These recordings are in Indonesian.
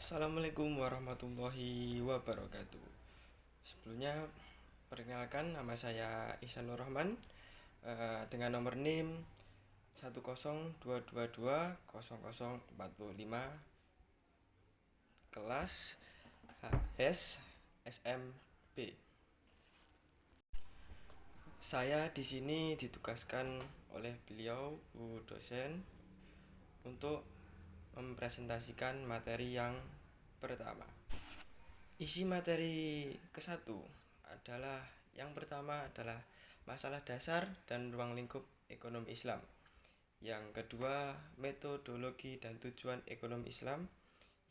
Assalamualaikum warahmatullahi wabarakatuh. Sebelumnya, perkenalkan nama saya Ihsanur Rahman, dengan nomor NIM 102220045, kelas HS SMP. Saya di sini ditugaskan oleh beliau, Bu dosen, untuk mempresentasikan materi yang pertama. Isi materi ke-1 adalah yang pertama adalah masalah dasar dan ruang lingkup ekonomi Islam. Yang kedua, metodologi dan tujuan ekonomi Islam.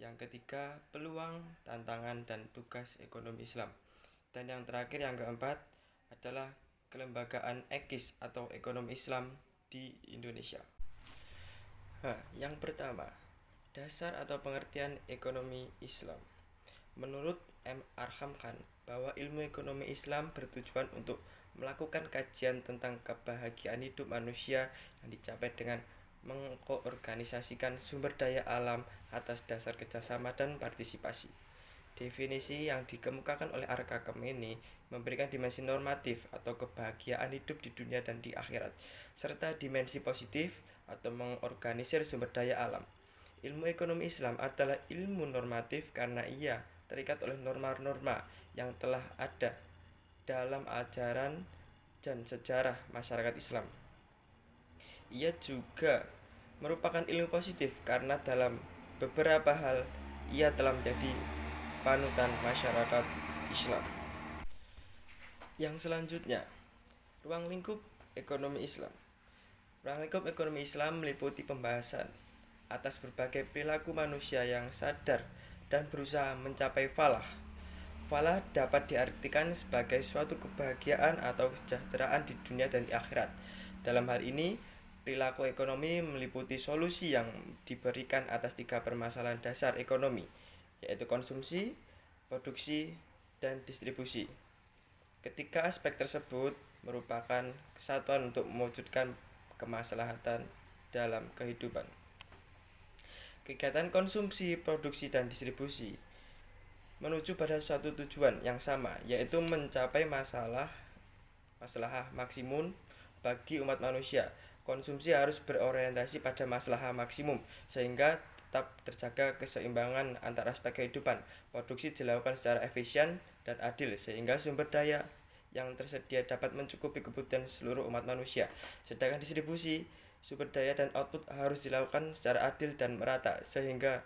Yang ketiga, peluang, tantangan, dan tugas ekonomi Islam. Dan yang terakhir, yang keempat adalah kelembagaan ekis atau ekonomi Islam di Indonesia. Yang pertama, dasar atau pengertian ekonomi Islam. Menurut M. Arham Khan, bahwa ilmu ekonomi Islam bertujuan untuk melakukan kajian tentang kebahagiaan hidup manusia yang dicapai dengan mengkoorganisasikan sumber daya alam atas dasar kerjasama dan partisipasi. Definisi yang dikemukakan oleh Arkakam ini memberikan dimensi normatif atau kebahagiaan hidup di dunia dan di akhirat, serta dimensi positif atau mengorganisir sumber daya alam. Ilmu ekonomi Islam adalah ilmu normatif karena ia terikat oleh norma-norma yang telah ada dalam ajaran dan sejarah masyarakat Islam. Ia juga merupakan ilmu positif karena dalam beberapa hal ia telah menjadi panutan masyarakat Islam. Yang selanjutnya, ruang lingkup ekonomi Islam. Ruang lingkup ekonomi Islam meliputi pembahasan atas berbagai perilaku manusia yang sadar dan berusaha mencapai falah. Falah dapat diartikan sebagai suatu kebahagiaan atau kesejahteraan di dunia dan di akhirat. Dalam hal ini, perilaku ekonomi meliputi solusi yang diberikan atas 3 permasalahan dasar ekonomi, yaitu konsumsi, produksi, dan distribusi. Ketiga aspek tersebut merupakan kesatuan untuk mewujudkan kemaslahatan dalam kehidupan. Kegiatan konsumsi, produksi, dan distribusi menuju pada suatu tujuan yang sama, yaitu mencapai masalah maksimum bagi umat manusia. Konsumsi harus berorientasi pada maslahah maksimum sehingga tetap terjaga keseimbangan antara aspek kehidupan. Produksi dilakukan secara efisien dan adil sehingga sumber daya yang tersedia dapat mencukupi kebutuhan seluruh umat manusia. Sedangkan distribusi sumber daya dan output harus dilakukan secara adil dan merata sehingga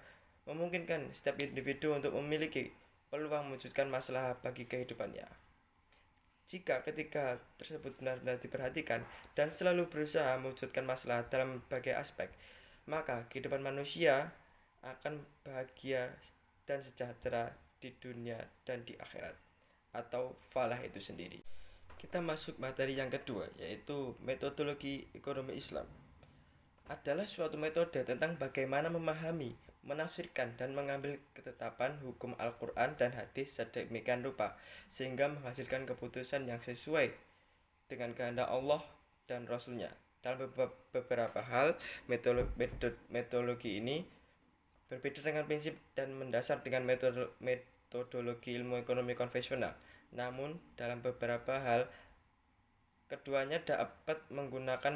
memungkinkan setiap individu untuk memiliki peluang mewujudkan masalah bagi kehidupannya. Jika ketiga tersebut benar-benar diperhatikan dan selalu berusaha mewujudkan masalah dalam berbagai aspek, maka kehidupan manusia akan bahagia dan sejahtera di dunia dan di akhirat, atau falah itu sendiri. Kita masuk materi yang kedua, yaitu metodologi ekonomi Islam. Adalah suatu metode tentang bagaimana memahami, menafsirkan, dan mengambil ketetapan hukum Al-Quran dan hadis sedemikian rupa sehingga menghasilkan keputusan yang sesuai dengan kehendak Allah dan Rasulnya. Dalam beberapa hal, metodologi ini berbeda dengan prinsip dan mendasar dengan metodologi ilmu ekonomi konvensional. Namun, dalam beberapa hal keduanya dapat menggunakan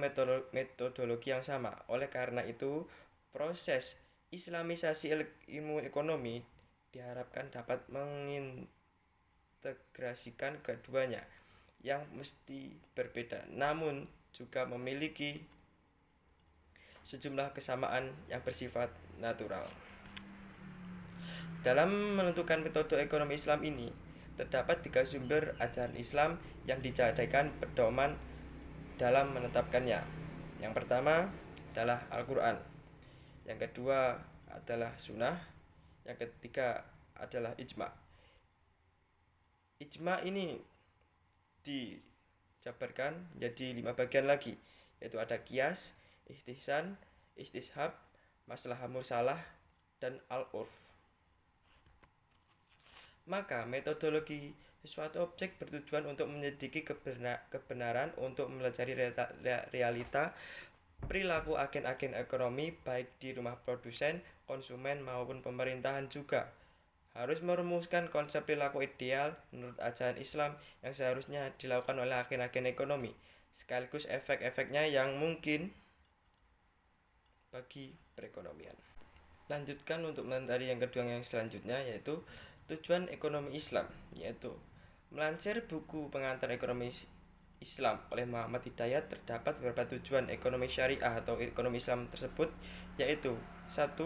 metodologi yang sama. Oleh karena itu, proses Islamisasi ilmu ekonomi diharapkan dapat mengintegrasikan keduanya yang mesti berbeda, namun juga memiliki sejumlah kesamaan yang bersifat natural. Dalam menentukan metode ekonomi Islam ini, terdapat 3 sumber ajaran Islam yang dijadikan pedoman dalam menetapkannya. Yang pertama adalah Al-Quran, yang kedua adalah Sunnah, yang ketiga adalah Ijma. Ijma ini dijabarkan menjadi 5 bagian lagi, yaitu ada Qiyas, Ihtisan, Istishab, Maslahah Mursalah, dan Al-Urf. Maka metodologi sesuatu objek bertujuan untuk menyelidiki kebenaran, untuk mempelajari realita, perilaku agen-agen ekonomi baik di rumah produsen, konsumen maupun pemerintahan juga harus merumuskan konsep perilaku ideal menurut ajaran Islam yang seharusnya dilakukan oleh agen-agen ekonomi, sekaligus efek-efeknya yang mungkin bagi perekonomian. Lanjutkan untuk materi yang kedua yang selanjutnya, yaitu tujuan ekonomi Islam, yaitu melansir buku pengantar ekonomi Islam oleh Muhammad Hidayat, terdapat beberapa tujuan ekonomi syariah atau ekonomi Islam tersebut, yaitu 1.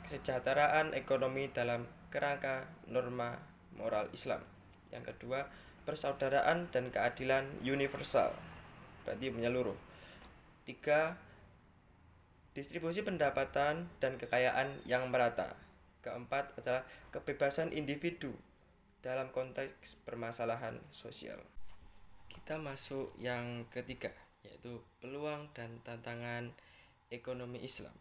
Kesejahteraan ekonomi dalam kerangka norma moral Islam. Yang kedua, persaudaraan dan keadilan universal, berarti menyeluruh. 3. Distribusi pendapatan dan kekayaan yang merata. Keempat adalah kebebasan individu dalam konteks permasalahan sosial. Kita masuk yang ketiga, yaitu peluang dan tantangan ekonomi Islam.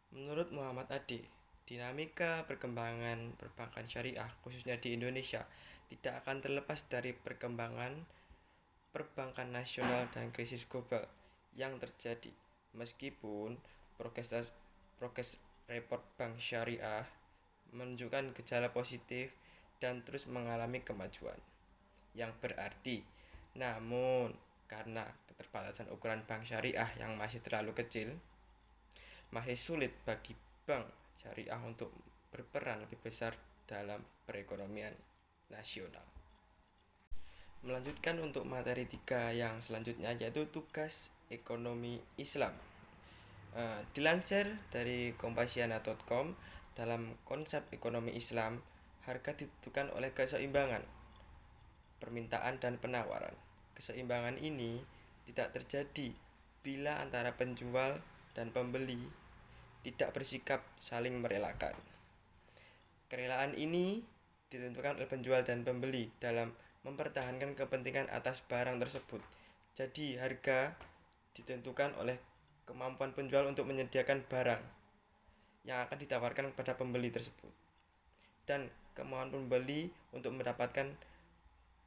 Menurut Muhammad Ade, dinamika perkembangan perbankan syariah khususnya di Indonesia tidak akan terlepas dari perkembangan perbankan nasional dan krisis global yang terjadi. Meskipun progres report bank syariah menunjukkan gejala positif dan terus mengalami kemajuan yang berarti, namun karena keterbatasan ukuran bank syariah yang masih terlalu kecil, masih sulit bagi bank syariah untuk berperan lebih besar dalam perekonomian nasional. Melanjutkan untuk materi 3 yang selanjutnya, yaitu tugas ekonomi Islam. Dilansir dari kompasiana.com, dalam konsep ekonomi Islam, harga ditentukan oleh keseimbangan permintaan dan penawaran. Keseimbangan ini tidak terjadi bila antara penjual dan pembeli tidak bersikap saling merelakan. Kerelaan ini ditentukan oleh penjual dan pembeli dalam mempertahankan kepentingan atas barang tersebut. Jadi harga ditentukan oleh kemampuan penjual untuk menyediakan barang yang akan ditawarkan kepada pembeli tersebut, dan kemampuan pembeli untuk mendapatkan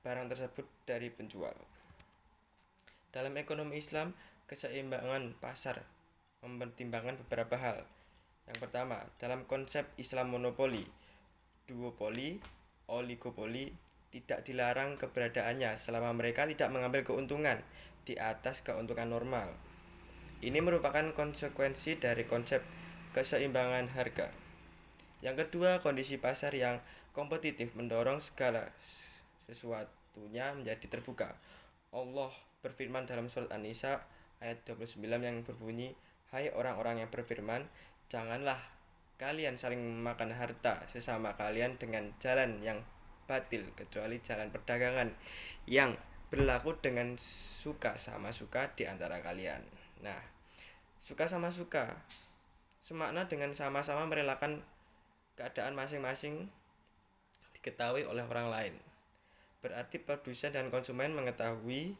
barang tersebut dari penjual. Dalam ekonomi Islam, keseimbangan pasar mempertimbangkan beberapa hal. Yang pertama, dalam konsep Islam monopoli, duopoli, oligopoli tidak dilarang keberadaannya selama mereka tidak mengambil keuntungan di atas keuntungan normal. Ini merupakan konsekuensi dari konsep keseimbangan harga. Yang kedua, kondisi pasar yang kompetitif mendorong segala sesuatunya menjadi terbuka. Allah berfirman dalam surat An-Nisa ayat 29 yang berbunyi, "Hai orang-orang yang beriman, janganlah kalian saling memakan harta sesama kalian dengan jalan yang batil, kecuali jalan perdagangan yang berlaku dengan suka sama suka di antara kalian." Nah, suka sama suka semakna dengan sama-sama merelakan keadaan masing-masing diketahui oleh orang lain. Berarti produsen dan konsumen mengetahui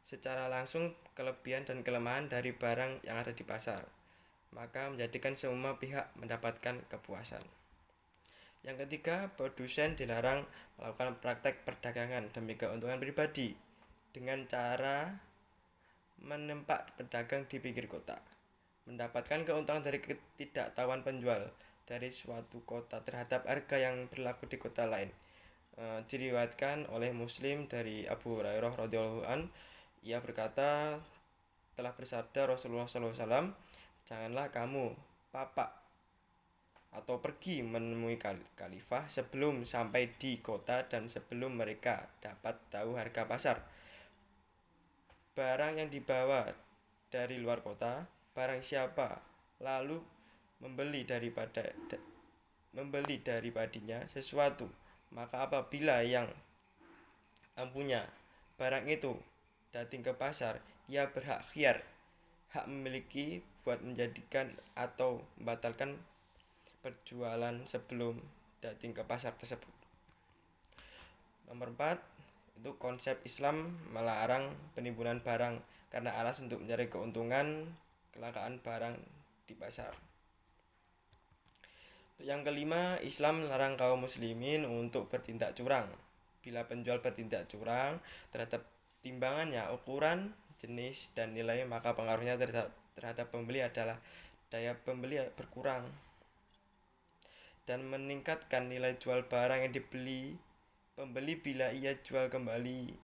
secara langsung kelebihan dan kelemahan dari barang yang ada di pasar, maka menjadikan semua pihak mendapatkan kepuasan. Yang ketiga, produsen dilarang melakukan praktek perdagangan demi keuntungan pribadi dengan cara menempat pedagang di pinggir kota, mendapatkan keuntungan dari ketidaktahuan penjual dari suatu kota terhadap harga yang berlaku di kota lain. Diriwayatkan oleh Muslim dari Abu Hurairah radhiyallahu an, ia berkata, telah bersabda Rasulullah SAW, "Janganlah kamu papak atau pergi menemui khalifah sebelum sampai di kota dan sebelum mereka dapat tahu harga pasar. Barang yang dibawa dari luar kota, barang siapa lalu membeli daripadinya sesuatu, maka apabila yang mempunyai barang itu datang ke pasar, ia berhak khiyar, hak memiliki buat menjadikan atau membatalkan perjualan sebelum datang ke pasar tersebut." Nomor 4, itu konsep Islam melarang penimbunan barang karena alasan untuk mencari keuntungan kelangkaan barang di pasar. Yang kelima, Islam melarang kaum muslimin untuk bertindak curang. Bila penjual bertindak curang terhadap timbangannya, ukuran, jenis, dan nilai, maka pengaruhnya terhadap terhadap pembeli adalah daya pembeli berkurang dan meningkatkan nilai jual barang yang dibeli pembeli bila ia jual kembali.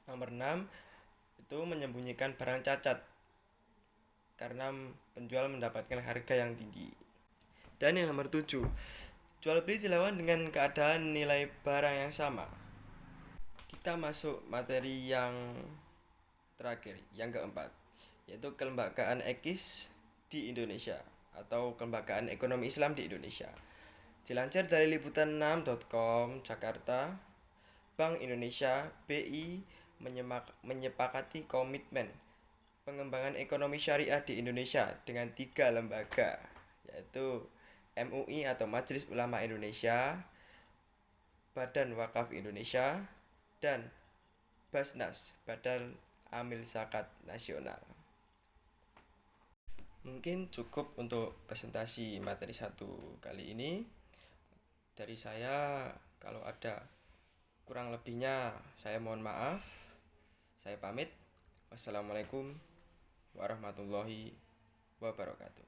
Nomor 6 itu menyembunyikan barang cacat karena penjual mendapatkan harga yang tinggi. Dan yang nomor 7, jual beli dilakukan dengan keadaan nilai barang yang sama. Kita masuk materi yang terakhir, yang keempat, yaitu kelembagaan ekis di Indonesia atau kelembagaan ekonomi Islam di Indonesia. Dilansir dari liputan6.com Jakarta, Bank Indonesia (BI) menyepakati komitmen pengembangan ekonomi syariah di Indonesia dengan 3 lembaga, yaitu MUI atau Majelis Ulama Indonesia, Badan Wakaf Indonesia, dan Basnas, Badan Amil Zakat Nasional. Mungkin cukup untuk presentasi materi 1 kali ini. Dari saya, kalau ada kurang lebihnya saya mohon maaf. Saya pamit. Wassalamualaikum warahmatullahi wabarakatuh.